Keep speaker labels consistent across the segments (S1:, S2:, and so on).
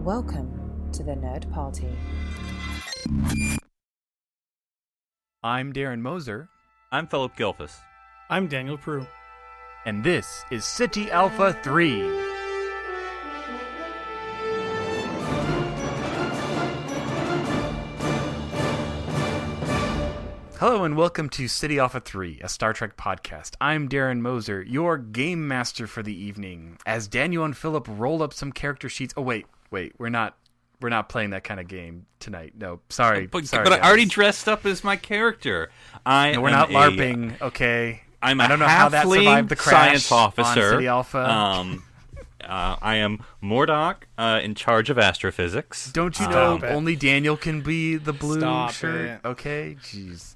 S1: Welcome to the Nerd Party.
S2: I'm Darren Moser.
S3: I'm Phillip Gilfus.
S4: I'm Daniel Prue.
S2: And this is City Alpha 3. Hello and welcome to City Alpha 3, a Star Trek podcast. I'm Darren Moser, your game master for the evening. As Daniel and Phillip roll up some character sheets. Oh wait, we're not playing that kind of game tonight. No, sorry.
S3: But
S2: guys.
S3: I already dressed up as my character.
S2: No, we're not LARPing, okay?
S3: I
S2: don't know how that survived the crash
S3: science officer.
S2: On City Alpha.
S3: I am Mordock, in charge of astrophysics.
S2: Don't you know only Daniel can be the blue shirt?
S4: It.
S2: Okay, jeez.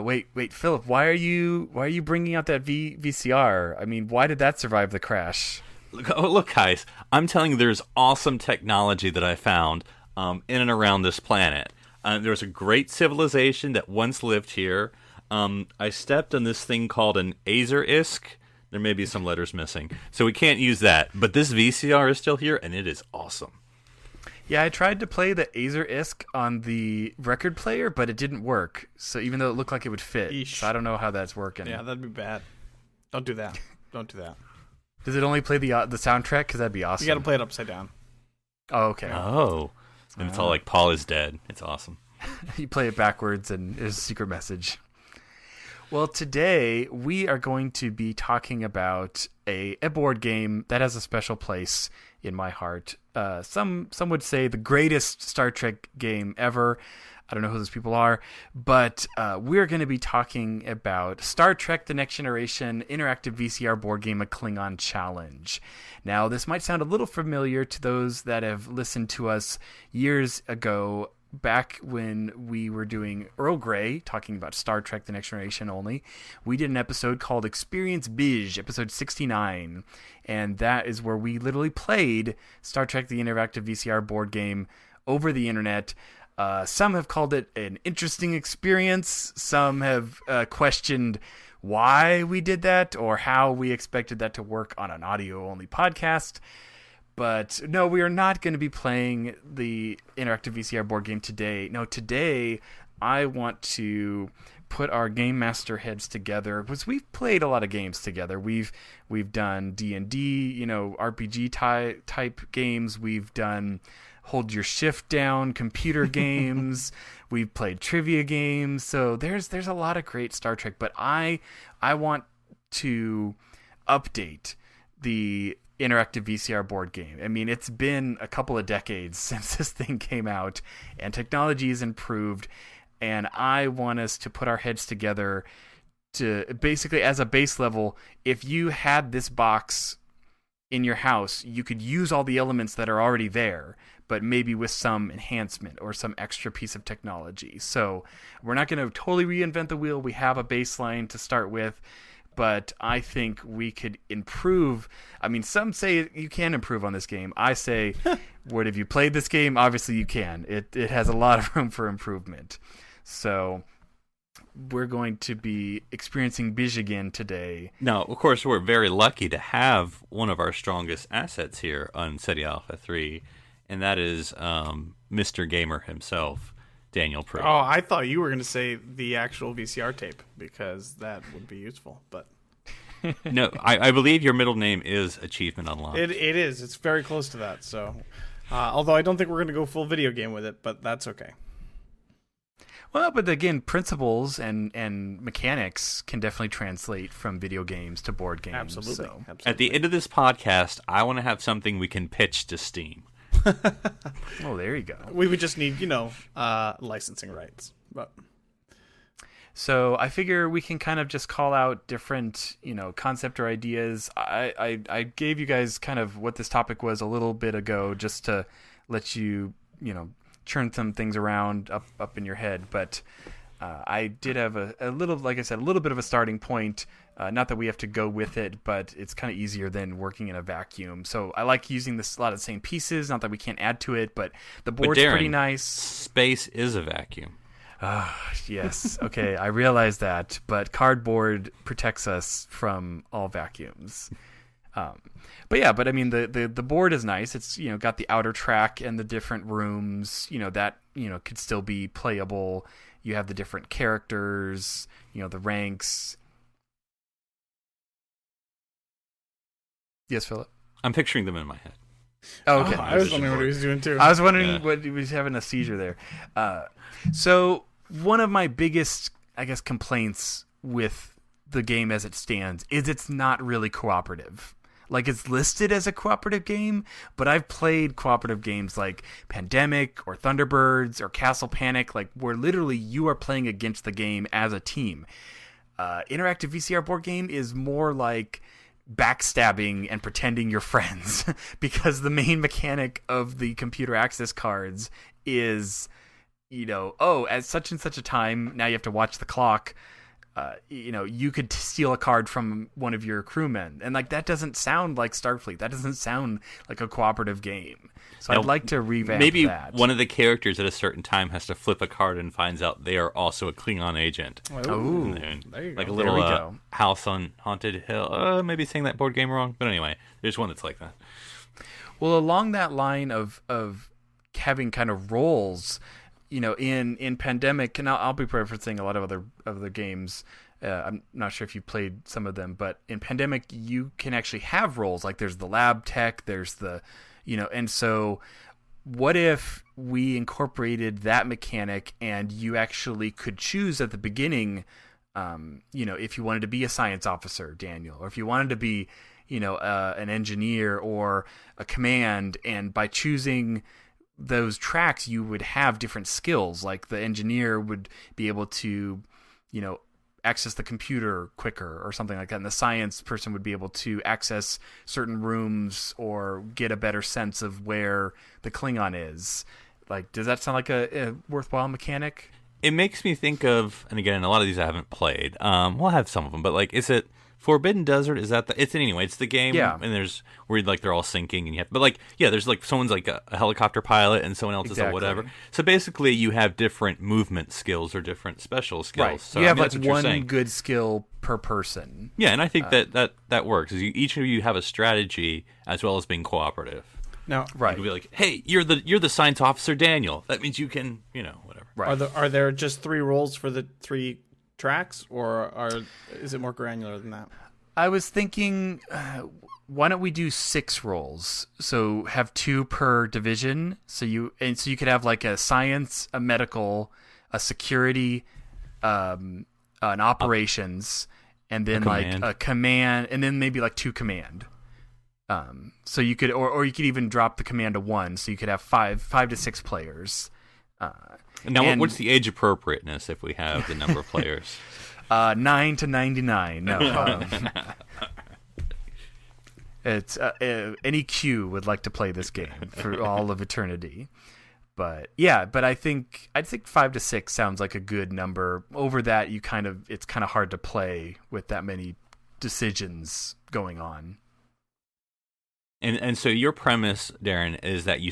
S2: Wait, Phillip, why are you bringing out that VCR? I mean, why did that survive the crash?
S3: Look, guys, I'm telling you, there's awesome technology that I found in and around this planet. There was a great civilization that once lived here. I stepped on this thing called an Azer-isk. There may be some letters missing, so we can't use that. But this VCR is still here, and it is awesome.
S2: Yeah, I tried to play the Azer-isk on the record player, but it didn't work. So even though it looked like it would fit, so I don't know how that's working.
S4: Yeah, that'd be bad. Don't do that. Don't do that.
S2: Does it only play the soundtrack? Because that'd be awesome.
S4: You got to play it upside down.
S2: Oh, okay.
S3: Oh, and it's all like Paul is dead. It's awesome.
S2: You play it backwards, and there's a secret message. Well, today we are going to be talking about a board game that has a special place in my heart. Some would say the greatest Star Trek game ever. I don't know who those people are, but we're going to be talking about Star Trek The Next Generation interactive VCR board game, a Klingon Challenge. Now, this might sound a little familiar to those that have listened to us years ago, back when we were doing Earl Grey, talking about Star Trek The Next Generation only. We did an episode called Experience Bij, episode 69, and that is where we literally played Star Trek The Interactive VCR board game over the internet. Some have called it an interesting experience. Some have questioned why we did that or how we expected that to work on an audio-only podcast. But no, we are not going to be playing the interactive VCR board game today. No, today I want to put our game master heads together, because we've played a lot of games together. We've done D&D, RPG type games. We've done hold your shift down computer games. We've played trivia games. So there's a lot of great Star Trek, but I want to update the interactive VCR board game. I mean, it's been a couple of decades since this thing came out, and technology has improved, and I want us to put our heads together to basically, as a base level, if you had this box in your house, you could use all the elements that are already there, but maybe with some enhancement or some extra piece of technology. So we're not going to totally reinvent the wheel. We have a baseline to start with, but I think we could improve. I mean, some say you can improve on this game. I say, what, have you played this game? Obviously you can. It has a lot of room for improvement. So we're going to be experiencing Bij again today.
S3: Now, of course, we're very lucky to have one of our strongest assets here on City Alpha 3, and that is Mr. Gamer himself, Daniel Prue.
S4: Oh, I thought you were going to say the actual VCR tape, because that would be useful. But
S3: No, I believe your middle name is Achievement Unlocked.
S4: it is. It's very close to that. So, although I don't think we're going to go full video game with it, but that's okay.
S2: Well, but again, principles and mechanics can definitely translate from video games to board games.
S4: Absolutely.
S2: So.
S4: Absolutely.
S3: At the end of this podcast, I want to have something we can pitch to Steam.
S2: Oh, there you go.
S4: We would just need, licensing rights. But
S2: So I figure we can kind of just call out different, concept or ideas. I gave you guys kind of what this topic was a little bit ago, just to let you, churn some things around up in your head. But I did have a little, like I said, a little bit of a starting point. Not that we have to go with it, but it's kind of easier than working in a vacuum. So I like using a lot of the same pieces. Not that we can't add to it, but the board's
S3: Darren,
S2: pretty nice.
S3: Space is a vacuum.
S2: Yes. Okay, I realize that, but cardboard protects us from all vacuums. But I mean, the board is nice. It's, got the outer track and the different rooms, that, could still be playable. You have the different characters, the ranks. Yes, Philip?
S3: I'm picturing them in my head.
S2: Oh, okay.
S4: I was wondering what he was doing too.
S2: I was wondering what he was having a seizure there. So one of my biggest, I guess, complaints with the game as it stands is it's not really cooperative. Like, it's listed as a cooperative game, but I've played cooperative games like Pandemic or Thunderbirds or Castle Panic, like where literally you are playing against the game as a team. Interactive VCR board game is more like backstabbing and pretending you're friends because the main mechanic of the computer access cards is, at such and such a time, now you have to watch the clock. You could steal a card from one of your crewmen. And that doesn't sound like Starfleet. That doesn't sound like a cooperative game. So I'd like to revamp that.
S3: Maybe one of the characters at a certain time has to flip a card and finds out they are also a Klingon agent.
S2: Oh,
S4: there you go.
S3: Like a little house on Haunted Hill. Maybe saying that board game wrong. But anyway, there's one that's like that.
S2: Well, along that line of having kind of roles, in Pandemic, and I'll be referencing a lot of other games. I'm not sure if you played some of them, but in Pandemic, you can actually have roles. Like there's the lab tech, there's the, and so what if we incorporated that mechanic and you actually could choose at the beginning, if you wanted to be a science officer, Daniel, or if you wanted to be, an engineer or a command, and by choosing those tracks, you would have different skills. Like the engineer would be able to, access the computer quicker or something like that. And the science person would be able to access certain rooms or get a better sense of where the Klingon is. Like, does that sound like a worthwhile mechanic?
S3: It makes me think of, and again, a lot of these I haven't played. We'll have some of them, but is it Forbidden Desert? Is that it's the game?
S2: Yeah.
S3: And there's where they're all sinking and you have, there's someone's like a helicopter pilot and someone else is a whatever. So basically you have different movement skills or different special skills.
S2: Right.
S3: So
S2: you have one good skill per person.
S3: Yeah, and I think that works. Each of you have a strategy as well as being cooperative.
S4: Now,
S3: right. You can be like, hey, you're the science officer, Daniel. That means you can, whatever.
S2: Right.
S4: Are there just 3 roles for the 3 tracks, or is it more granular than that?
S2: I was thinking, why don't we do 6 roles? So have 2 per division. So you could have like a science, a medical, a security, an operations, and then a command, and then maybe 2 command. So you could, or you could even drop the command to 1. So you could have 5 to 6 players.
S3: Now, what's the age appropriateness if we have the number of players?
S2: 9 to 99. No. It's any Q would like to play this game for all of eternity. But I think 5 to 6 sounds like a good number. Over that, it's kind of hard to play with that many decisions going on.
S3: And so your premise, Darren, is that you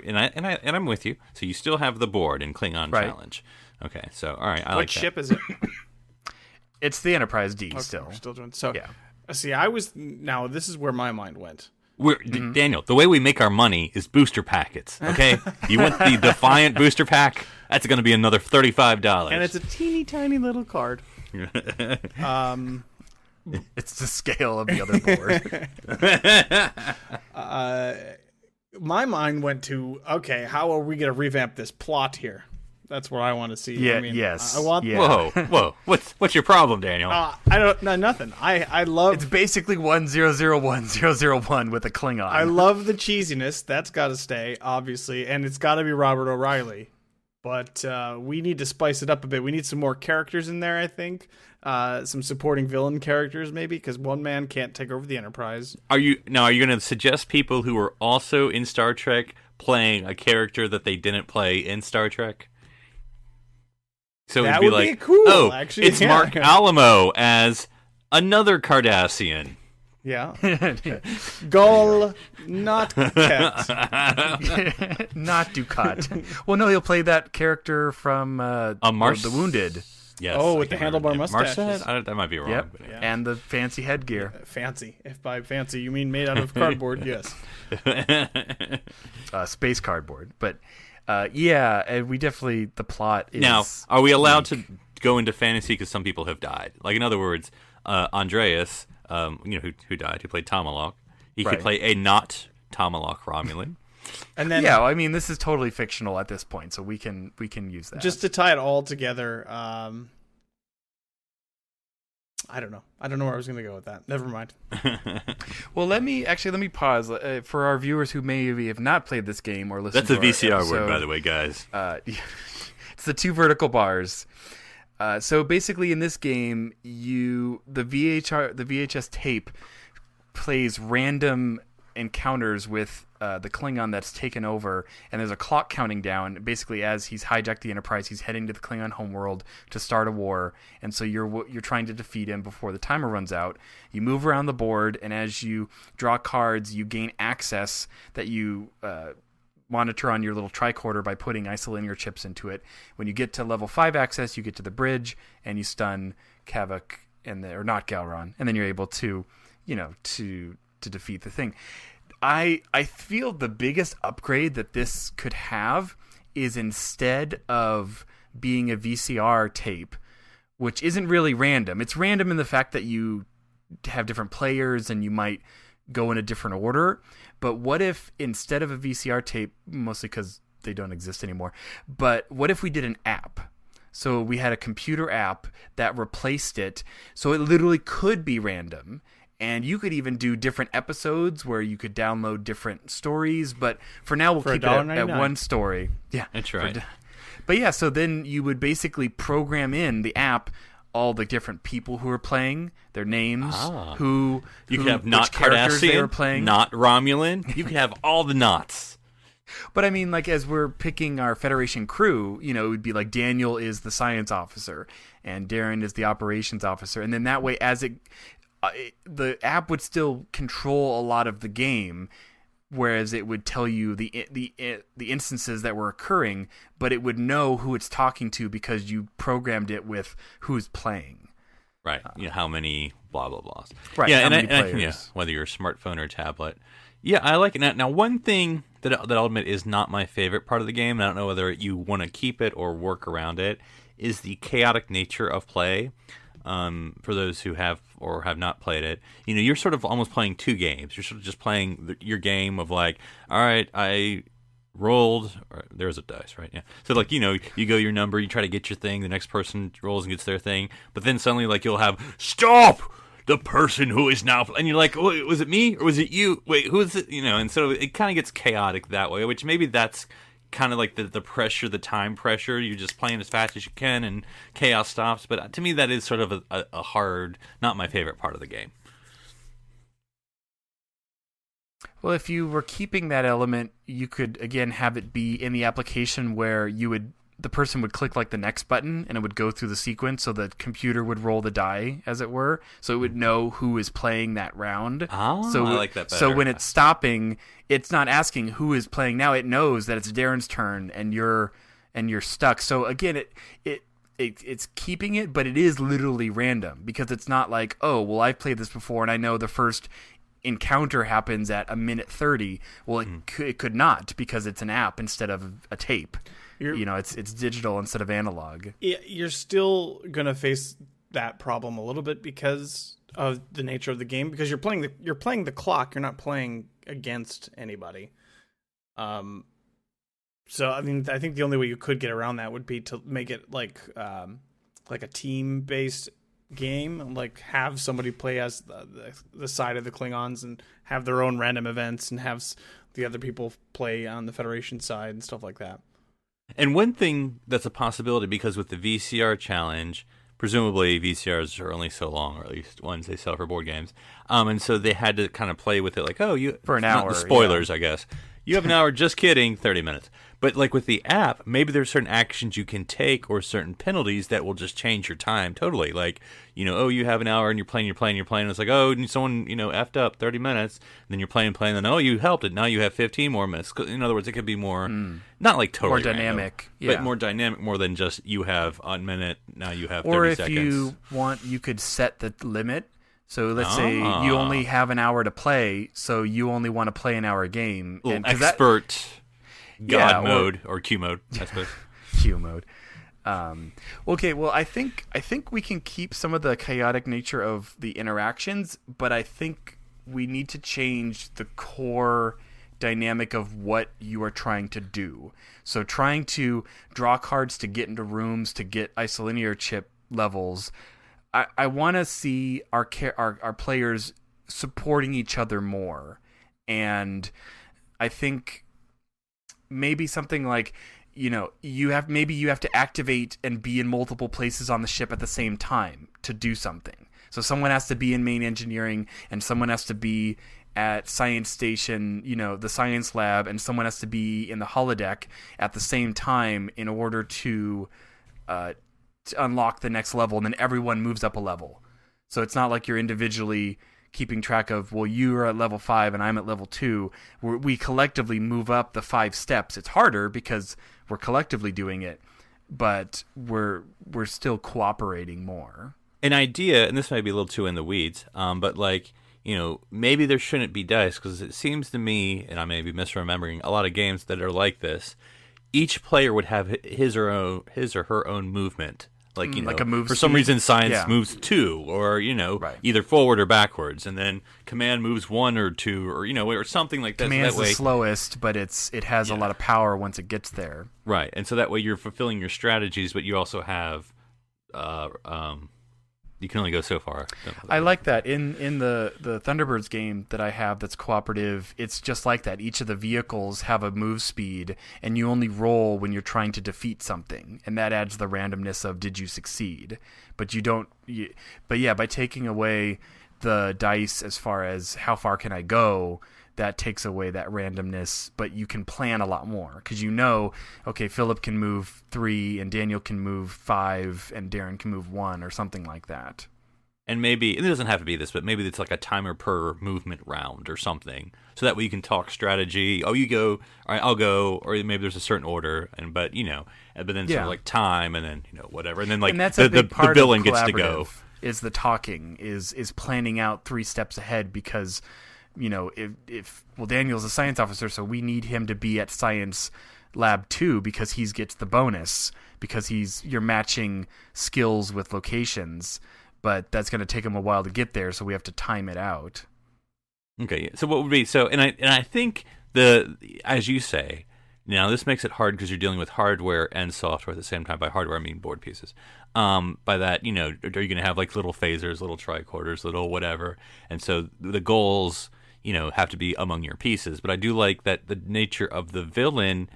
S3: and I'm with you. So you still have the board in Klingon Challenge. Okay, so all right,
S4: what ship is it?
S2: It's the Enterprise D.
S4: Okay,
S2: still.
S4: We're still doing so.
S2: Yeah.
S4: See, now this is where my mind went.
S3: Daniel, the way we make our money is booster packets. Okay, you want the Defiant booster pack? That's going to be another $35,
S4: and it's a teeny tiny little card.
S2: It's the scale of the other
S4: board. My mind went to, okay, how are we going to revamp this plot here? That's what I want to see.
S2: Yeah. Yes.
S4: I want.
S3: Yeah. Whoa! What's your problem, Daniel?
S4: I don't. No, nothing. I love.
S2: It's basically 1001 with a Klingon.
S4: I love the cheesiness. That's got to stay, obviously, and it's got to be Robert O'Reilly. But we need to spice it up a bit. We need some more characters in there, I think. Some supporting villain characters, maybe, because one man can't take over the Enterprise.
S3: Are you going to suggest people who are also in Star Trek playing a character that they didn't play in Star Trek? So
S4: that
S3: it'd be
S4: would be cool, actually.
S3: It's Mark Alamo as another Cardassian.
S4: Yeah. Gull, not Ket.
S2: Not Ducat. Well, no, he'll play that character from
S3: Mars?
S2: The Wounded.
S3: Yes.
S4: Oh,
S3: I
S4: with the
S3: can't remember
S4: handlebar
S3: name.
S4: mustaches.
S3: Marcet? That might be wrong.
S2: Yep.
S3: But
S4: Yeah.
S2: And the fancy headgear.
S4: Fancy. If by fancy you mean made out of cardboard, yes.
S2: Space cardboard. But yeah, and we definitely, the plot is...
S3: Now, are we allowed to go into fantasy because some people have died? Like, in other words, Andreas, who died, who played Tomalak, he could play a not Tomalak Romulan.
S4: And then
S2: yeah, I mean, this is totally fictional at this point, so we can use that.
S4: just to tie it all together, I don't know. I don't know where I was going to go with that. Never mind.
S2: Well, let me pause for our viewers who maybe have not played this game or listened.
S3: That's a
S2: to our
S3: VCR word,
S2: episode.
S3: by the way, guys.
S2: It's the two vertical bars. So basically, in this game, the VHS tape plays random encounters with the Klingon that's taken over, and there's a clock counting down. Basically, as he's hijacked the Enterprise, he's heading to the Klingon homeworld to start a war, and so you're trying to defeat him before the timer runs out. You move around the board, and as you draw cards, you gain access that you monitor on your little tricorder by putting isolinear chips into it. When you get to level 5 access, you get to the bridge, and you stun Kavak or not Galron, and then you're able to defeat the thing. I feel the biggest upgrade that this could have is, instead of being a VCR tape, which isn't really random. It's random in the fact that you have different players and you might go in a different order. But what if, instead of a VCR tape, mostly because they don't exist anymore, but what if we did an app? So we had a computer app that replaced it, so it literally could be random. And you could even do different episodes where you could download different stories. But for now, we'll keep it at one story. Yeah,
S3: That's right.
S2: But yeah, so then you would basically program in the app all the different people who are playing, their names,
S3: You could have not
S2: characters they were
S3: Cardassian,
S2: playing.
S3: not Romulan. You could have all the knots.
S2: But I mean, like, as we're picking our Federation crew, it would be like Daniel is the science officer and Darren is the operations officer. And then that way, the app would still control a lot of the game, whereas it would tell you the instances that were occurring, but it would know who it's talking to because you programmed it with who's playing.
S3: Right. How many blah, blah, blahs.
S2: Right.
S3: Yeah,
S2: how many players.
S3: Yeah, whether you're a smartphone or a tablet. Yeah, I like it. Now, one thing that I'll admit is not my favorite part of the game, and I don't know whether you want to keep it or work around it, is the chaotic nature of play. For those who have or have not played it, you're sort of almost playing two games. You're sort of just playing your game of like, all right, I rolled. There's a dice, right? Yeah. So like, you go your number, you try to get your thing. The next person rolls and gets their thing, but then suddenly like you'll have stop the person who is now, and you're like, oh, was it me or was it you? Wait, who is it? And so it kind of gets chaotic that way, which maybe that's kind of like the pressure, the time pressure. You're just playing as fast as you can and chaos stops. But to me, that is sort of a hard, not my favorite part of the game.
S2: Well, if you were keeping that element, you could, again, have it be in the application where the person would click like the next button and it would go through the sequence, so the computer would roll the die, as it were, so it would know who is playing that round.
S3: Oh,
S2: so,
S3: I like that better.
S2: So when it's stopping, it's not asking who is playing now. It knows that it's Darren's turn and you're stuck. So again, it's keeping it, but it is literally random, because it's not like, oh, well, I've played this before and I know the first encounter happens at a minute 30. Well, it could not, because it's an app instead of a tape. It's digital instead of analog.
S4: You're still gonna face that problem a little bit because of the nature of the game, because you're playing the clock. You're not playing against anybody. So I mean, I think the only way you could get around that would be to make it like a team based game, like have somebody play as the side of the Klingons and have their own random events, and have the other people play on the Federation side and stuff like that.
S3: And one thing that's a possibility, because with the VCR challenge, presumably VCRs are only so long, or at least ones they sell for board games, and so they had to kind of play with it, like, oh,
S2: for an hour.
S3: The spoilers, yeah. I guess. You have an hour. Just kidding. 30 minutes. But like with the app, maybe there's certain actions you can take or certain penalties that will just change your time totally. Like, you have an hour and you're playing. And it's like, oh, someone, effed up 30 minutes. And then you're playing. Then, oh, you helped it. Now you have 15 more minutes. In other words, it could be more, not like totally
S2: more dynamic.
S3: Random, but more dynamic, more than just you have a minute, now you have 30
S2: or if
S3: seconds.
S2: you want, you could set the limit. So let's say you only have an hour to play, so you only want to play an hour game.
S3: And expert God mode or Q mode, I suppose.
S2: Q mode. Okay, well, I think we can keep some of the chaotic nature of the interactions, but I think we need to change the core dynamic of what you are trying to do. So trying to draw cards to get into rooms to get isolinear chip levels. I want to see our players supporting each other more, and I think maybe something like you have to activate and be in multiple places on the ship at the same time to do something. So someone has to be in main engineering, and someone has to be at science station, the science lab, and someone has to be in the holodeck at the same time in order to unlock the next level, and then everyone moves up a level. So it's not like you're individually keeping track of, well, you are at level 5 and I'm at level 2. We collectively move up the 5 steps. It's harder because we're collectively doing it, but we're still cooperating more.
S3: An idea, and this might be a little too in the weeds, but maybe there shouldn't be dice, because it seems to me, and I may be misremembering, a lot of games that are like this, each player would have his or her own movement. Like a move
S2: for
S3: some reason, science moves 2, or
S2: right.
S3: either forward or backwards, and then command moves 1 or 2, or something like that.
S2: Command's
S3: so that way,
S2: the slowest, but it has a lot of power once it gets there.
S3: Right, and so that way you're fulfilling your strategies, but you also have you can only go so far.
S2: I like that. In the Thunderbirds game that I have that's cooperative, it's just like that. Each of the vehicles have a move speed, and you only roll when you're trying to defeat something, and that adds the randomness of did you succeed. But you don't. By taking away the dice as far as how far can I go, that takes away that randomness, but you can plan a lot more because okay, Phillip can move 3 and Daniel can move 5 and Darren can move 1 or something like that.
S3: And maybe, it doesn't have to be this, but maybe it's like a timer per movement round or something. So that way you can talk strategy. Oh, you go, all right, I'll go, or maybe there's a certain order, but then sort of like time and then, whatever. And then like
S2: and that's the
S3: villain gets to go.
S2: Is the talking, is planning out 3 steps ahead because if Daniel's a science officer, so we need him to be at science lab 2 because he gets the bonus because you're matching skills with locations, but that's going to take him a while to get there, so we have to time it out.
S3: Okay, so what would be and I think as you say, now this makes it hard because you're dealing with hardware and software at the same time. By hardware, I mean board pieces. By that, are you going to have like little phasers, little tricorders, little whatever, and so the goals have to be among your pieces. But I do like that the nature of the villain,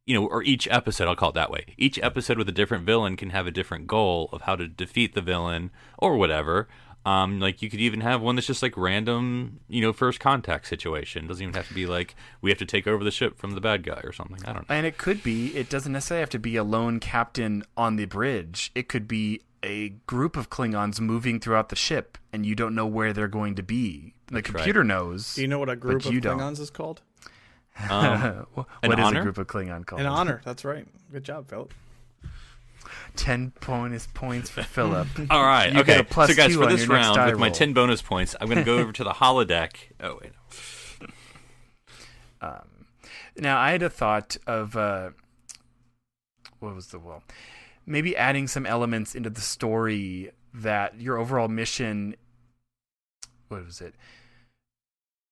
S3: or each episode, I'll call it that way. Each episode with a different villain can have a different goal of how to defeat the villain or whatever. Like you could even have one that's just like random, first contact situation. It doesn't even have to be like we have to take over the ship from the bad guy or something. I don't know.
S2: And it doesn't necessarily have to be a lone captain on the bridge. It could be a group of Klingons moving throughout the ship, and you don't know where they're going to be. The computer knows.
S4: Do you know what a group of Klingons is called?
S2: What is a group of Klingon called?
S4: An honor. That's right. Good job, Phillip.
S2: 10 bonus points for Phillip.
S3: All right.
S2: You
S3: okay.
S2: Get a plus
S3: so, guys,
S2: 2
S3: for
S2: on
S3: this
S2: your next
S3: round,
S2: die
S3: with my
S2: roll.
S3: 10 bonus points, I'm going to go over to the holodeck. Oh, wait.
S2: Now, I had a thought of maybe adding some elements into the story that your overall mission. What was it?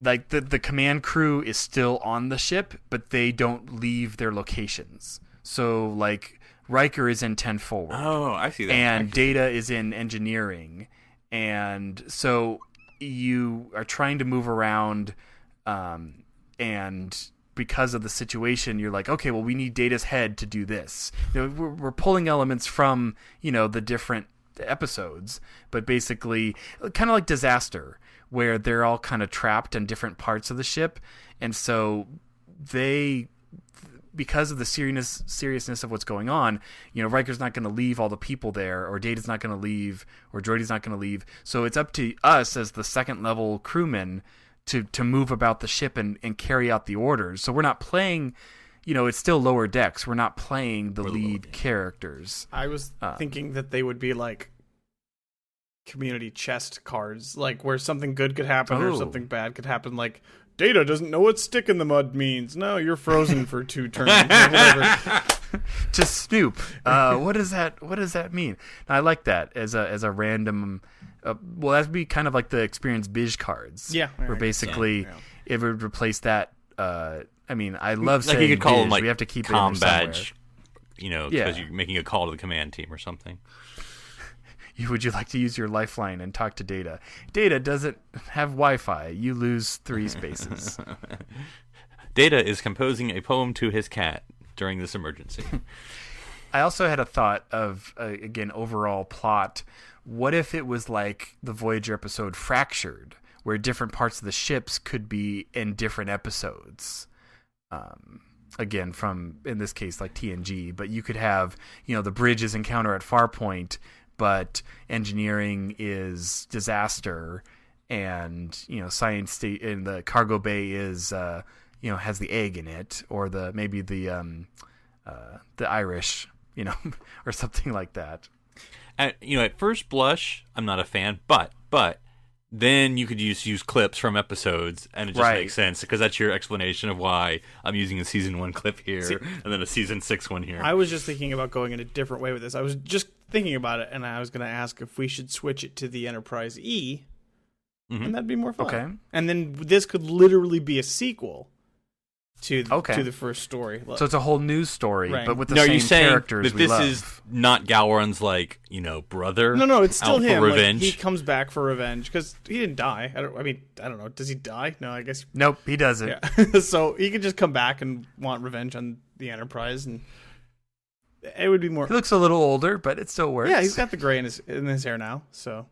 S2: Like the command crew is still on the ship, but they don't leave their locations. So like Riker is in 10 forward.
S3: Oh, I see that.
S2: And Data is in engineering. And so you are trying to move around, and because of the situation, you're like, okay, well, we need Data's head to do this. We're pulling elements from, the different episodes, but basically kind of like Disaster, where they're all kind of trapped in different parts of the ship. And so they, because of the seriousness of what's going on, Riker's not going to leave all the people there, or Data's not going to leave, or Geordi's not going to leave. So it's up to us as the second level crewmen to move about the ship and carry out the orders. So we're not playing, it's still lower decks. We're not playing the lead characters.
S4: I was thinking that they would be like community chest cards, like where something good could happen or something bad could happen, like Data doesn't know what stick in the mud means. No, you're frozen for 2 turns. Or whatever.
S2: To Snoop. What does that mean? I like that as a random. Well, that'd be kind of like the experience Biz cards.
S4: Yeah.
S2: Where basically it would replace that. I love saying
S3: like you could call
S2: Biz.
S3: them like
S2: We have to keep it
S3: comm
S2: in there
S3: badge. Because you're making a call to the command team or something.
S2: Would you like to use your lifeline and talk to Data? Data doesn't have Wi-Fi. You lose 3 spaces.
S3: Data is composing a poem to his cat during this emergency.
S2: I also had a thought of, again, overall plot. What if it was like the Voyager episode Fractured, where different parts of the ships could be in different episodes? Again, from, in this case, like TNG. But you could have, the bridges encounter at Farpoint, but engineering is disaster, and science state in the cargo bay is has the egg in it, or maybe the Irish, or something like that.
S3: At first blush, I'm not a fan, but then you could use clips from episodes, and it just makes sense, because that's your explanation of why I'm using a season 1 clip here and then a season 6 one here.
S4: I was just thinking about going in a different way with this. I was just thinking about it, and I was going to ask if we should switch it to the Enterprise E, and that'd be more fun.
S2: Okay.
S4: And then this could literally be a sequel to the first story.
S2: So it's a whole new story,
S4: Right.
S2: but with the
S3: Now, are
S2: same
S3: you saying
S2: characters
S3: that
S2: we
S3: this
S2: love.
S3: is not Gowron's brother?
S4: No, it's still
S3: out
S4: him.
S3: for
S4: Like,
S3: revenge.
S4: he comes back for revenge because he didn't die. I don't know. Does he die? No, I guess.
S2: Nope, he doesn't.
S4: Yeah. So he could just come back and want revenge on the Enterprise, and it would be more.
S2: He looks a little older, but it still works.
S4: Yeah, he's got the gray in his hair now. So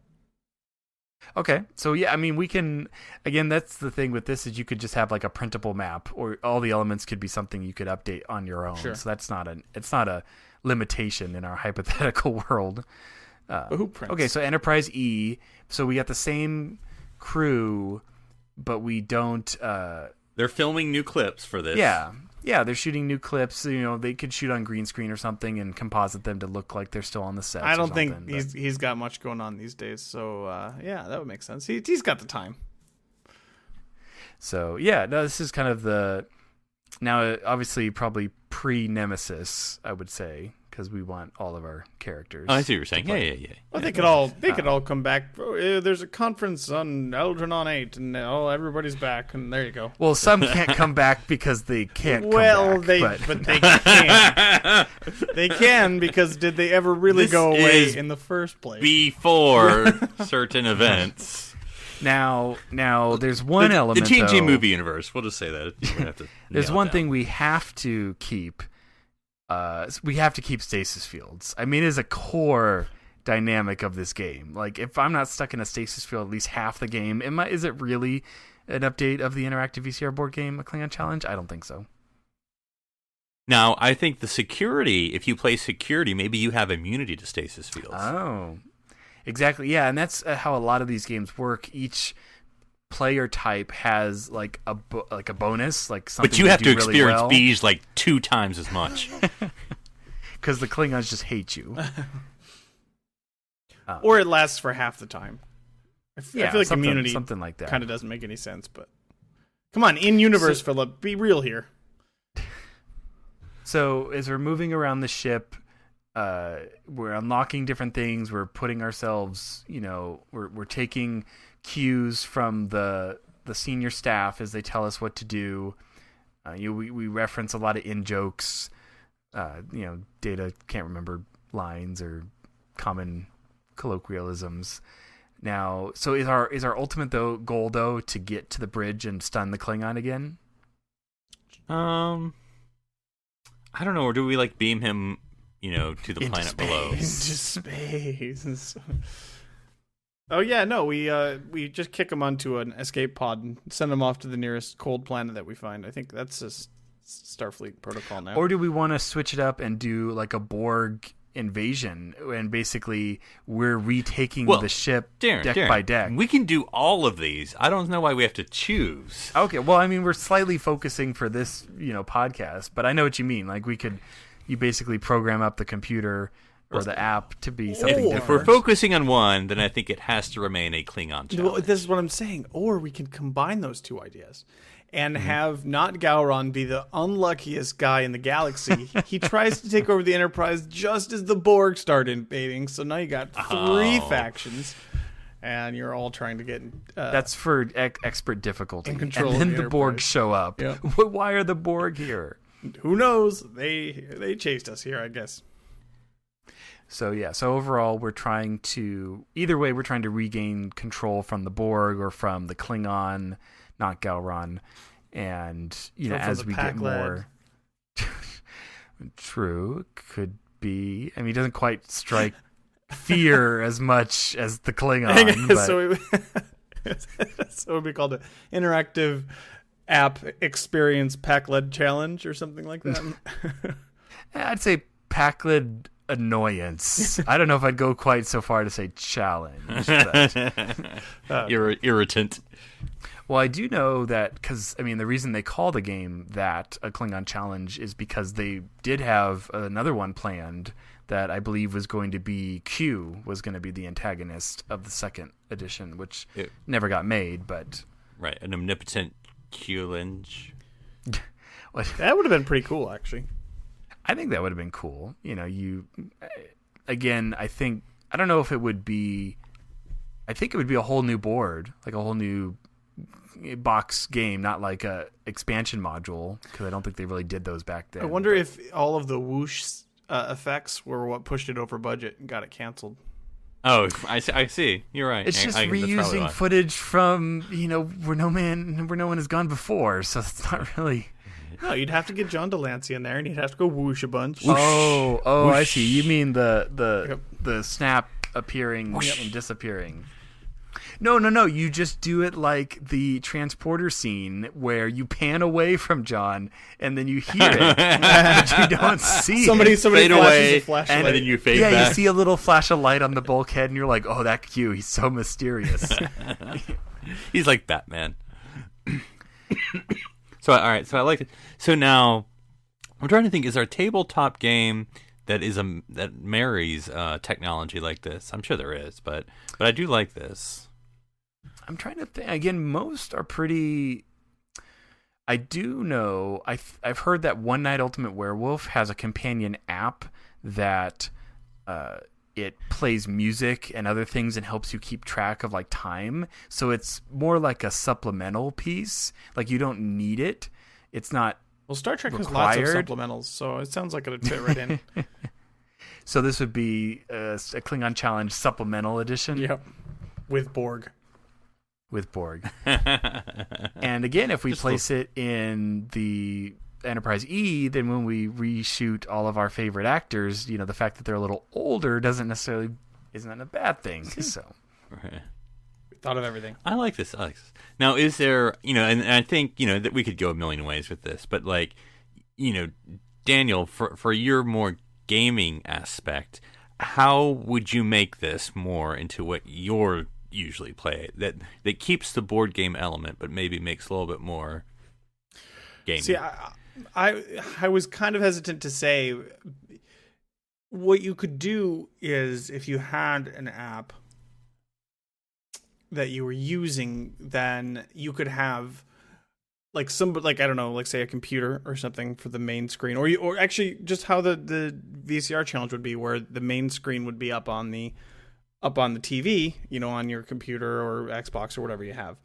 S2: Okay, so yeah, we can, again, that's the thing with this, is you could just have like a printable map, or all the elements could be something you could update on your own.
S4: Sure.
S2: So it's not a limitation in our hypothetical world.
S4: but who prints?
S2: Okay, so Enterprise E, so we got the same crew, but we don't.
S3: They're filming new clips for this.
S2: Yeah, they're shooting new clips. They could shoot on green screen or something and composite them to look like they're still on the set.
S4: I don't think he's got much going on these days. So that would make sense. He's got the time.
S2: So yeah, no, this is kind of now obviously probably pre-Nemesis, I would say, because we want all of our characters.
S3: Oh, I see what you're saying. Yeah.
S4: Well, they could all come back. There's a conference on Algernon 8, and everybody's back, and there you go.
S2: Well, some can't come back because they can't.
S4: Well,
S2: come back,
S4: but they can. They can, because did they ever really
S3: This
S4: go away
S3: is
S4: in the first place?
S3: Before certain events.
S2: Now, there's one element.
S3: The TNG
S2: though,
S3: movie universe. We'll just say that. We have to
S2: There's
S3: nail it
S2: one
S3: down.
S2: thing we have to keep. We have to keep stasis fields. It is a core dynamic of this game. Like, if I'm not stuck in a stasis field at least half the game, is it really an update of the interactive VCR board game, a Klingon Challenge? I don't think so.
S3: Now, I think the security, if you play security, maybe you have immunity to stasis fields.
S2: Oh, exactly. Yeah, and that's how a lot of these games work. Each player type has like a bonus, like something.
S3: But you have to
S2: do really
S3: experience
S2: well,
S3: bees like 2 times as much.
S2: because the Klingons just hate you.
S4: Or it lasts for half the time. I feel like immunity
S2: something like that
S4: kind of doesn't make any sense. But come on, in universe, Phillip, be real here.
S2: So as we're moving around the ship, we're unlocking different things. We're putting ourselves, we're taking cues from the senior staff as they tell us what to do. We reference a lot of in-jokes. Data can't remember lines or common colloquialisms. Now, so is our ultimate goal to get to the bridge and stun the Klingon again?
S3: I don't know. Or do we beam him, to the
S2: Into
S3: planet
S2: space.
S3: below?
S4: Into space. Oh yeah, no, we just kick them onto an escape pod and send them off to the nearest cold planet that we find. I think that's a Starfleet protocol now.
S2: Or do we want to switch it up and do like a Borg invasion, and basically we're retaking the ship deck by deck?
S3: We can do all of these. I don't know why we have to choose.
S2: Okay, well, I mean, we're slightly focusing for this, podcast, but I know what you mean. Like you basically program up the computer or the app to be something different.
S3: If we're focusing on one, then I think it has to remain a Klingon challenge.
S4: Well, this is what I'm saying. Or we can combine those two ideas and have not Gowron be the unluckiest guy in the galaxy. He tries to take over the Enterprise just as the Borg start invading, so now you got three factions, and you're all trying to get...
S2: That's for expert difficulty.
S4: In control
S2: and then
S4: of the
S2: Borg
S4: Enterprise.
S2: show up.
S4: Yep.
S2: Why are the Borg here?
S4: Who knows? They chased us here, I guess.
S2: So overall, we're trying to regain control from the Borg or from the Klingon, not Gowron, and as we get more. True, could be. I mean, it doesn't quite strike fear as much as the Klingon. But...
S4: so it would be called an interactive app experience Pack-led challenge or something like that.
S2: I'd say Pack-led annoyance. I don't know if I'd go quite so far to say challenge. But...
S3: irritant.
S2: Well, I do know that because, I mean, the reason they call the game that, a Klingon challenge, is because they did have another one planned that I believe was going to be Q, was going to be the antagonist of the second edition, which never got made, but...
S3: Right, an omnipotent Q-linge.
S4: That would have been pretty cool, actually.
S2: I think that would have been cool. Again, I don't know if it would be... I think it would be a whole new board, like a whole new box game, not like a expansion module, because I don't think they really did those back then.
S4: I wonder if all of the whoosh effects were what pushed it over budget and got it canceled.
S3: Oh, I see. You're right.
S2: It's just reusing footage from where no one has gone before, so it's not really.
S4: No, you'd have to get John Delancey in there, and you'd have to go whoosh a bunch.
S2: Whoosh. Oh, I see. You mean the snap appearing and disappearing. No. You just do it like the transporter scene where you pan away from John and then you hear it, but you don't see
S4: somebody
S2: it.
S3: Fade away,
S4: a flashlight.
S3: and then you fade back.
S2: Yeah, you see a little flash of light on the bulkhead, and you're like, "Oh, that Q, he's so mysterious."
S3: He's like Batman. So all right, so I like it. So now I'm trying to think: is our tabletop game that marries technology like this? I'm sure there is, but I do like this.
S2: I'm trying to think. Again, most are pretty. I do know. I've heard that One Night Ultimate Werewolf has a companion app that it plays music and other things and helps you keep track of like time. So it's more like a supplemental piece. Like you don't need it. It's not.
S4: Well, Star Trek
S2: required.
S4: has lots of supplementals, so it sounds like it would fit right in.
S2: So this would be a Klingon Challenge supplemental edition.
S4: Yep, with Borg.
S2: And again, if we place it in the Enterprise E, then when we reshoot all of our favorite actors, the fact that they're a little older isn't a bad thing. So,
S3: right.
S4: We thought of everything.
S3: I like this. Now, is there, and I think, that we could go a million ways with this, but like, Daniel, for your more gaming aspect, how would you make this more into what you're usually play that keeps the board game element but maybe makes a little bit more gaming?
S4: See, I was kind of hesitant to say what you could do is if you had an app that you were using, then you could have like I don't know, like say a computer or something for the main screen, or actually just how the VCR challenge would be, where the main screen would be up on the TV, on your computer or Xbox or whatever you have.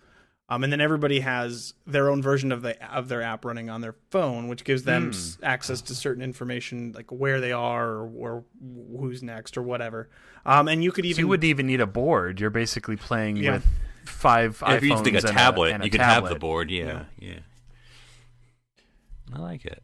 S4: And then everybody has their own version of their app running on their phone, which gives them access to certain information, like where they are or who's next or whatever. And you could even...
S2: So you wouldn't even need a board. You're basically playing with 5 iPhones
S3: if you think a tablet, you can have the board. Yeah. I like it.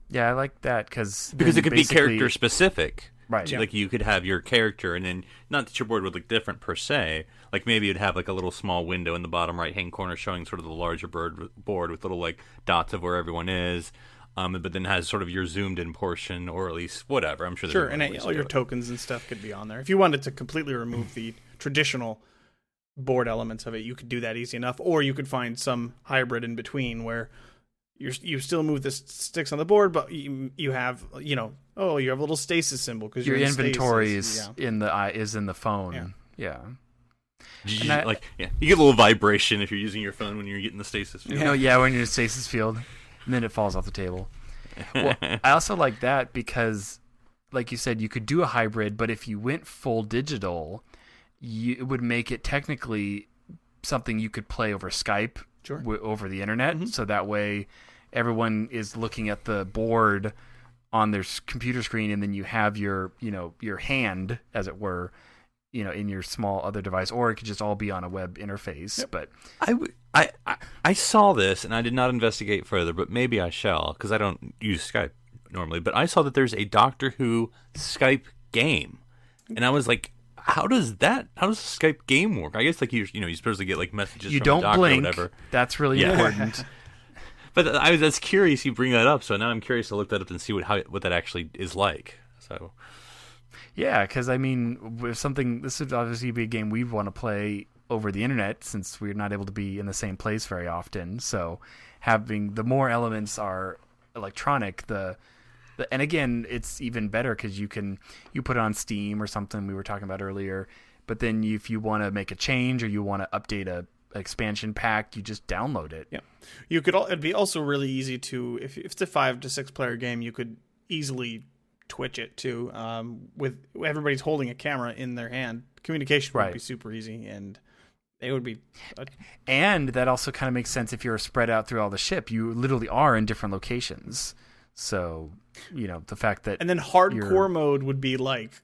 S2: Yeah, I like that because
S3: it could be character specific.
S2: Right.
S4: Yeah.
S3: Like you could have your character, and then not that your board would look different per se. Like maybe you'd have like a little small window in the bottom right hand corner showing sort of the larger board with little like dots of where everyone is. But then has sort of your zoomed in portion, or at least whatever. I'm sure.
S4: Sure, and all your tokens and stuff could be on there. If you wanted to completely remove the traditional board elements of it, you could do that easy enough. Or you could find some hybrid in between where you still move the sticks on the board, but you have you have a little stasis symbol because
S2: your inventory
S4: stasis.
S2: is in the phone. Yeah.
S3: You get a little vibration if you're using your phone when you're getting the stasis field.
S2: When you're in the stasis field, and then it falls off the table. Well, I also like that because, like you said, you could do a hybrid, but if you went full digital, it would make it technically something you could play over Skype, over the internet. Mm-hmm. So that way, everyone is looking at the board on their computer screen, and then you have your hand, as it were, in your small other device, or it could just all be on a web interface. Yep. But
S3: I saw this, and I did not investigate further, but maybe I shall, because I don't use Skype normally. But I saw that there's a Doctor Who Skype game, and I was like, how does a Skype game work? I guess like you're supposed to get like messages.
S2: You
S3: from
S2: don't
S3: the doctor
S2: blink.
S3: Or whatever.
S2: That's really important.
S3: But that's curious. You bring that up, so now I'm curious to look that up and see what that actually is like. So.
S2: Yeah, because I mean, this would obviously be a game we want to play over the internet since we're not able to be in the same place very often. So, having the more elements are electronic, and again, it's even better because you put it on Steam or something we were talking about earlier. But then if you want to make a change or you want to update a expansion pack, you just download it.
S4: Yeah, it'd be also really easy to if it's a 5 to 6 player game, you could easily Twitch it too. With everybody's holding a camera in their hand, communication would be super easy, and it would be.
S2: And that also kind of makes sense if you're spread out through all the ship. You literally are in different locations, so the fact that.
S4: And then hardcore mode would be like,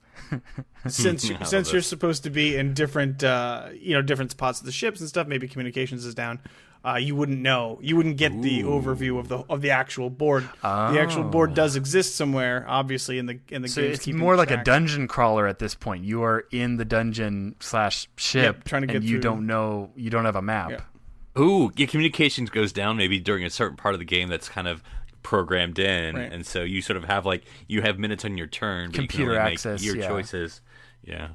S4: since you're supposed to be in different different spots of the ships and stuff. Maybe communications is down. You wouldn't know. You wouldn't get the overview of the actual board. Oh. The actual board does exist somewhere, obviously in the
S2: so
S4: game.
S2: It's more like a dungeon crawler at this point. You are in the dungeon /ship,
S4: trying to get through.
S2: You don't know. You don't have a map.
S3: Yeah. Ooh, your communications goes down maybe during a certain part of the game that's kind of programmed in, and so you sort of have you have minutes on your turn, but
S2: computer
S3: you can only
S2: access,
S3: make your choices. Yeah.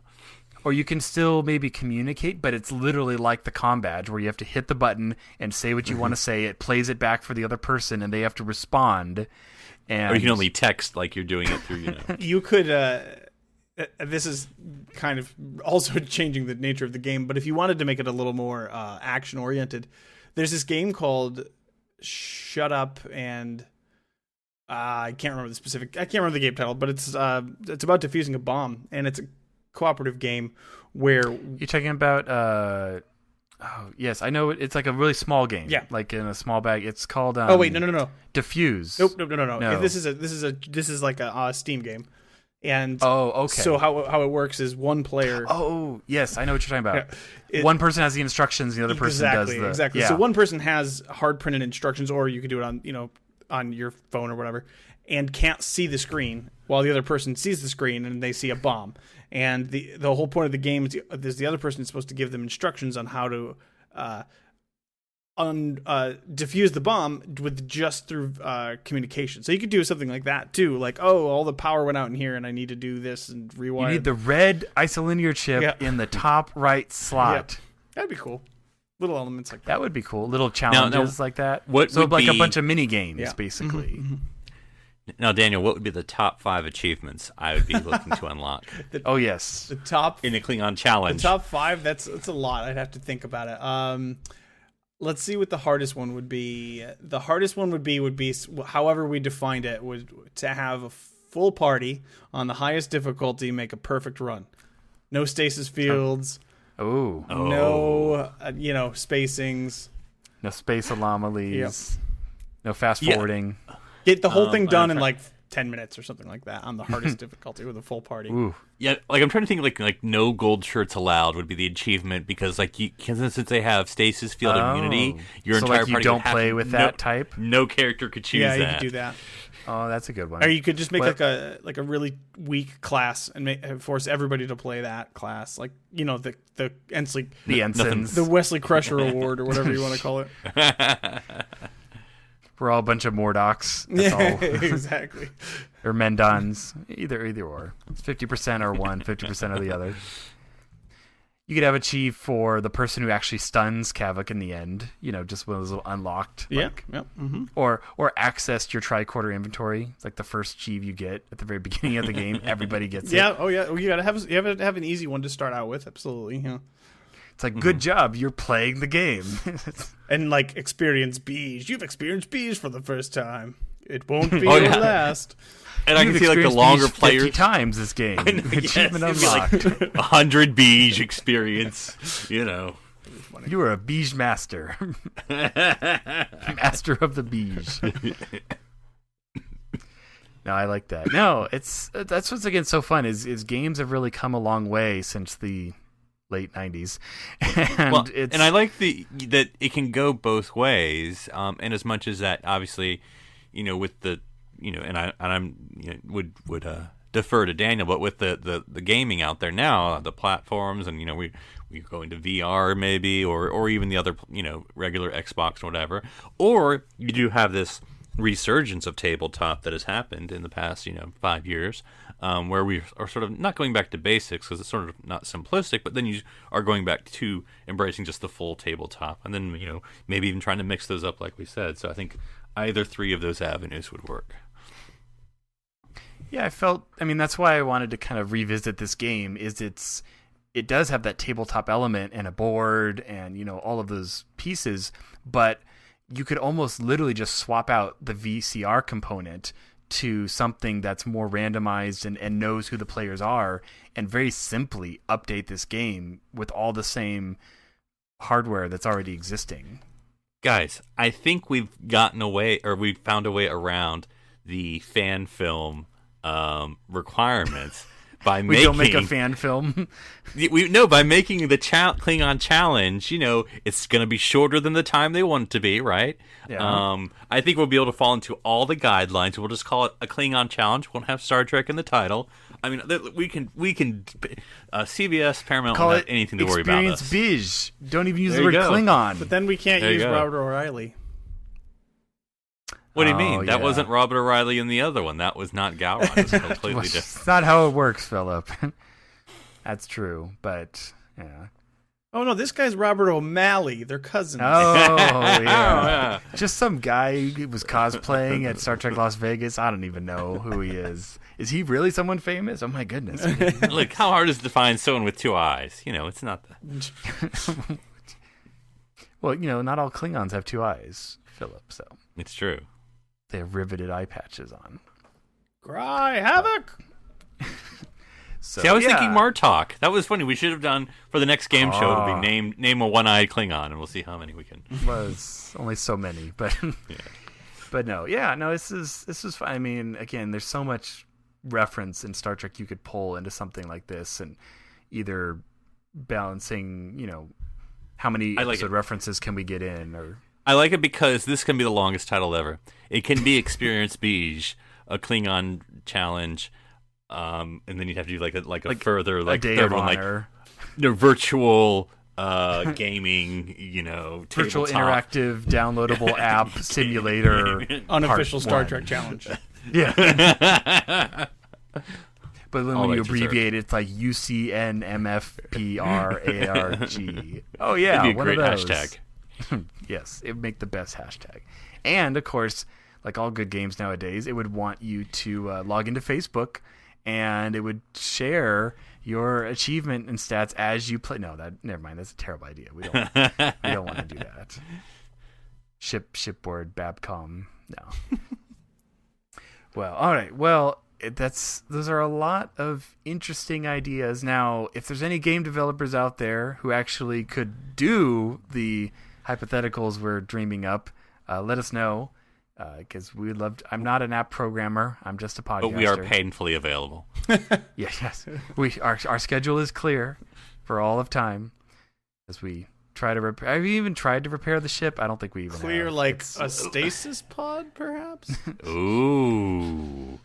S2: Or you can still maybe communicate, but it's literally like the comm badge where you have to hit the button and say what you want to say. It plays it back for the other person, and they have to respond. Or
S3: you can only text like you're doing it through.
S4: You could. This is kind of also changing the nature of the game, but if you wanted to make it a little more action oriented, there's this game called Shut Up and. I can't remember the game title, but it's about defusing a bomb, and it's a cooperative game where
S2: you're talking about yes, I know it's like a really small game, like in a small bag. It's called
S4: no
S2: Diffuse.
S4: Nope. No. This is like a Steam game, and
S2: okay.
S4: So how it works is one player.
S2: Oh yes, I know what you're talking about. One person has the instructions, the other person does the
S4: exactly.
S2: Yeah.
S4: So one person has hard printed instructions, or you could do it on your phone or whatever, and can't see the screen while the other person sees the screen and they see a bomb. And the whole point of the game is the other person is supposed to give them instructions on how to defuse the bomb with just through communication. So you could do something like that too, like all the power went out in here and I need to do this and rewire.
S2: You need the red isolinear chip in the top right slot.
S4: Yep. That'd be cool. Little elements like that.
S2: That would be cool. Little challenges like that. A bunch of mini games, basically.
S4: Mm-hmm.
S3: Now, Daniel, what would be the top 5 achievements I would be looking to unlock?
S2: Yes,
S4: the top
S3: in the Klingon challenge.
S4: The top 5. That's a lot. I'd have to think about it. Let's see what the hardest one would be. The hardest one would be however we defined it, was to have a full party on the highest difficulty, make a perfect run. No stasis fields.
S2: No,
S4: spacings.
S2: No space anomalies. No fast forwarding.
S4: Get the whole thing done in like 10 minutes or something like that on the hardest difficulty with a full party.
S2: Ooh.
S3: Yeah, I'm trying to think like no gold shirts allowed would be the achievement because since they have stasis field immunity, your entire party
S2: you don't play with that type.
S3: No character could choose that.
S4: Yeah, you could do that.
S2: Oh, that's a good one.
S4: Or you could just make
S2: What-
S4: like a really weak class and force everybody to play that class, like the Ensley,
S2: the ensigns.
S4: the Wesley Crusher Award or whatever you want to call it.
S2: We're all a bunch of Morlocks. That's
S4: Yeah,
S2: all.
S4: exactly.
S2: Or Mendons. Either or. It's 50% or one, 50% or the other. You could have a chief for the person who actually stuns Kavik in the end. Just one of those little unlocked.
S4: Yeah.
S2: Like,
S4: Yep. Mm-hmm.
S2: or accessed your tricorder inventory. It's like the first chief you get at the very beginning of the game. Everybody gets it.
S4: Yeah. Oh yeah. You gotta have an easy one to start out with. Absolutely. Yeah.
S2: It's like, good job, you're playing the game.
S4: And like experience bees. You've experienced bees for the first time. It won't be
S3: Oh,
S4: your
S3: yeah.
S4: last.
S3: And I
S2: You've
S3: can see like the
S2: experienced
S3: longer
S2: these 50
S3: players.
S2: times this game.
S3: Yes,
S2: Achievement
S3: it'd be
S2: unlocked.
S3: like 100 bees experience.
S2: You are a beige master. Master of the beige. No, I like that. No, that's what's again so fun is games have really come a long way since the late 90s. And
S3: I like that it can go both ways. And as much as that, obviously, with the would defer to Daniel, but with the gaming out there now, the platforms, and we go into VR maybe, or even the other regular Xbox or whatever, or you do have this resurgence of tabletop that has happened in the past 5 years, where we are sort of not going back to basics because it's sort of not simplistic, but then you are going back to embracing just the full tabletop, and then maybe even trying to mix those up like we said. So I think either three of those avenues would work.
S2: Yeah, that's why I wanted to kind of revisit this game. It does have that tabletop element and a board and all of those pieces, but you could almost literally just swap out the VCR component to something that's more randomized and knows who the players are, and very simply update this game with all the same hardware that's already existing.
S3: Guys, I think we've found a way around the fan film requirements by
S2: We
S3: making
S2: don't make a fan film.
S3: by making the Klingon challenge. It's going to be shorter than the time they want it to be, right?
S2: Yeah.
S3: I think we'll be able to fall into all the guidelines. We'll just call it a Klingon challenge. Won't have Star Trek in the title. I mean, we can CBS, Paramount
S2: Call
S3: won't
S2: it
S3: have anything to worry about
S2: Experience
S3: us.
S2: Beige. Don't even use
S3: There
S2: the word
S3: you go.
S2: Klingon.
S4: But then we can't
S3: There you
S4: use
S3: go.
S4: Robert O'Reilly.
S3: What do you
S2: Oh,
S3: mean? That
S2: yeah.
S3: wasn't Robert O'Reilly in the other one. That was not Gowron. It's completely different.
S2: It's not how it works, Philip. That's true, but yeah.
S4: Oh no, this guy's Robert O'Malley. They're cousins.
S2: Oh yeah.
S3: yeah.
S2: Just some guy who was cosplaying at Star Trek Las Vegas. I don't even know who he is. Is he really someone famous? Oh my goodness.
S3: Look, how hard is it to find someone with two eyes? It's not the...
S2: Well, not all Klingons have two eyes, Philip, so
S3: It's true.
S2: they have riveted eye patches on.
S4: Cry Havoc.
S2: So,
S3: See, I was
S2: yeah.
S3: thinking Martok. That was funny. We should have done for the next game show. It'll
S2: Ah.
S3: be name a one-eyed Klingon, and we'll see how many we can.
S2: Was only so many, but but no, yeah, no, this is fine. I mean, again, there's so much reference in Star Trek you could pull into something like this, and either balancing, how many
S3: I like
S2: episode
S3: it.
S2: references can we get in, or
S3: I like it because this can be the longest title ever. It can be Experience Beige, a Klingon challenge, and then you'd have to do like a further
S2: a
S3: like
S2: day
S3: third
S2: of
S3: one,
S2: honor,
S3: virtual gaming,
S2: virtual
S3: tabletop.
S2: interactive downloadable app simulator,
S4: Unofficial
S2: part
S4: Star
S2: one.
S4: Trek challenge.
S2: Yeah. But then
S3: All
S2: when you
S3: rights reserved.
S2: abbreviate it, it's like UCNMFPRARG. Oh yeah,
S3: It'd be a
S2: one
S3: great
S2: of those.
S3: hashtag.
S2: Yes, it would make the best hashtag. And of course, like all good games nowadays, it would want you to log into Facebook, and it would share your achievement and stats as you play. No, never mind. That's a terrible idea. We don't want to do that. Shipboard Babcom. No. Well, all right. Well, those are a lot of interesting ideas. Now, if there's any game developers out there who actually could do the hypotheticals we're dreaming up, let us know, because we would love to. I'm not an app programmer. I'm just a podcaster.
S3: But we are painfully available.
S2: Yes. Our schedule is clear for all of time, as we try to repair. Have you even tried to repair the ship? I don't think we even
S4: Clear
S2: have.
S4: like a stasis pod, perhaps?
S3: Ooh.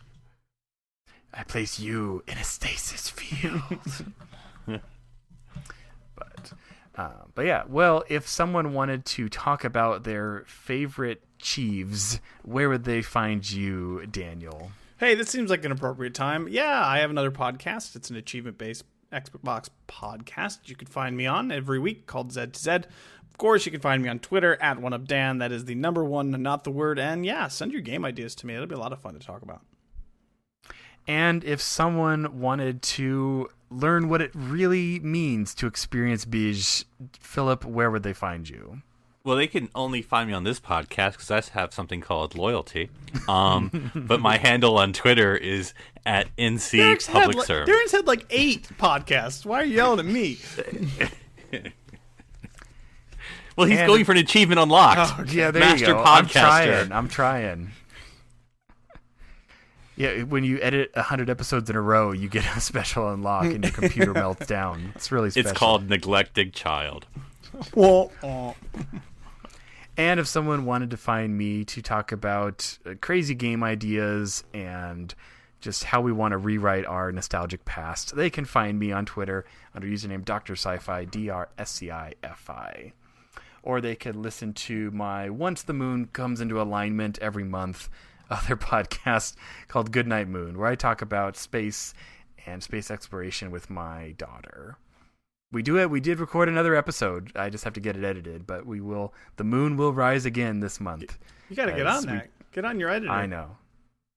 S2: I place you in a stasis field. But yeah, well, if someone wanted to talk about their favorite Chiefs, where would they find you, Daniel?
S4: Hey, this seems like an appropriate time. Yeah, I have another podcast. It's an achievement-based Xbox podcast you can find me on every week called Z to Z. Of course, you can find me on Twitter at OneUpDan. That is the number one, not the word. And yeah, send your game ideas to me. It'll be a lot of fun to talk about.
S2: And if someone wanted to learn what it really means to experience Bij, Phillip, where would they find you?
S3: Well, they can only find me on this podcast because I have something called loyalty. But my handle on Twitter is at NC Public Serve.
S4: Darren's had like 8 podcasts. Why are you yelling at me?
S3: Well, he's going for an achievement unlocked.
S2: Oh, yeah, there
S3: Master
S2: you go.
S3: podcaster.
S2: I'm trying. Yeah, when you edit 100 episodes in a row, you get a special unlock and your computer melts down. It's really special.
S3: It's called Neglected Child.
S4: Well,
S2: And if someone wanted to find me to talk about crazy game ideas and just how we want to rewrite our nostalgic past, they can find me on Twitter under username Dr. Sci-Fi, DRSCIFI. Or they could listen to my Once the Moon Comes into Alignment every month other podcast called Goodnight Moon, where I talk about space and space exploration with my daughter. We did record another episode. I just have to get it edited, but we will. The moon will rise again this month.
S4: You got to get on that. Get on your editor.
S2: I know.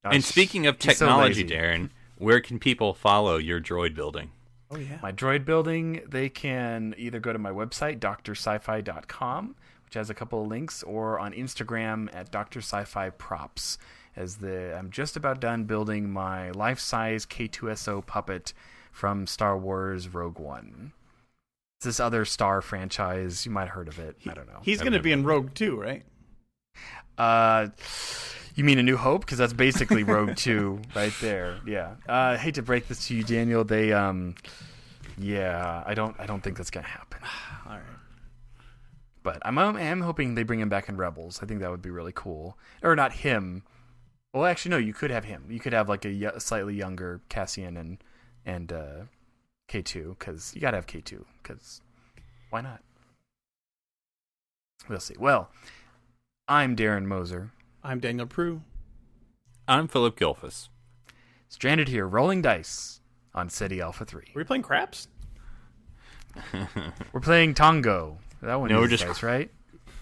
S3: And speaking of technology, Darren, where can people follow your droid building?
S4: Oh yeah,
S2: my droid building. They can either go to my website drsci-fi.com, which has a couple of links, or on Instagram at drsci-fi-props. I'm just about done building my life-size K2SO puppet from Star Wars Rogue One. It's this other Star franchise. You might have heard of it. I don't know.
S4: He's going to be in Rogue 2, right?
S2: You mean A New Hope? Because that's basically Rogue 2 right there. Yeah. I hate to break this to you, Daniel. They, yeah, I don't think that's going to happen.
S4: All right.
S2: But I am hoping they bring him back in Rebels. I think that would be really cool. Or not him. Well, actually, no. You could have him. You could have like a slightly younger Cassian and K2, because you gotta have K2. Because why not? We'll see. Well, I'm Darren Moser.
S4: I'm Daniel Prue.
S3: I'm Phillip Gilfus.
S2: Stranded here, rolling dice on City Alpha 3.
S4: Are we playing craps?
S2: We're playing Tongo. That one uses dice, right?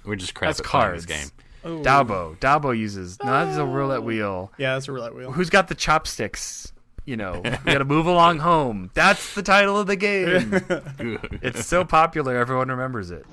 S3: We're just crap
S2: That's
S3: at playing
S2: cards.
S3: this game.
S4: Oh.
S2: Dabo uses. No, that's a roulette wheel.
S4: Yeah, that's a roulette wheel.
S2: Who's got the chopsticks? You know, we gotta move along home. That's the title of the game. It's so popular, everyone remembers it.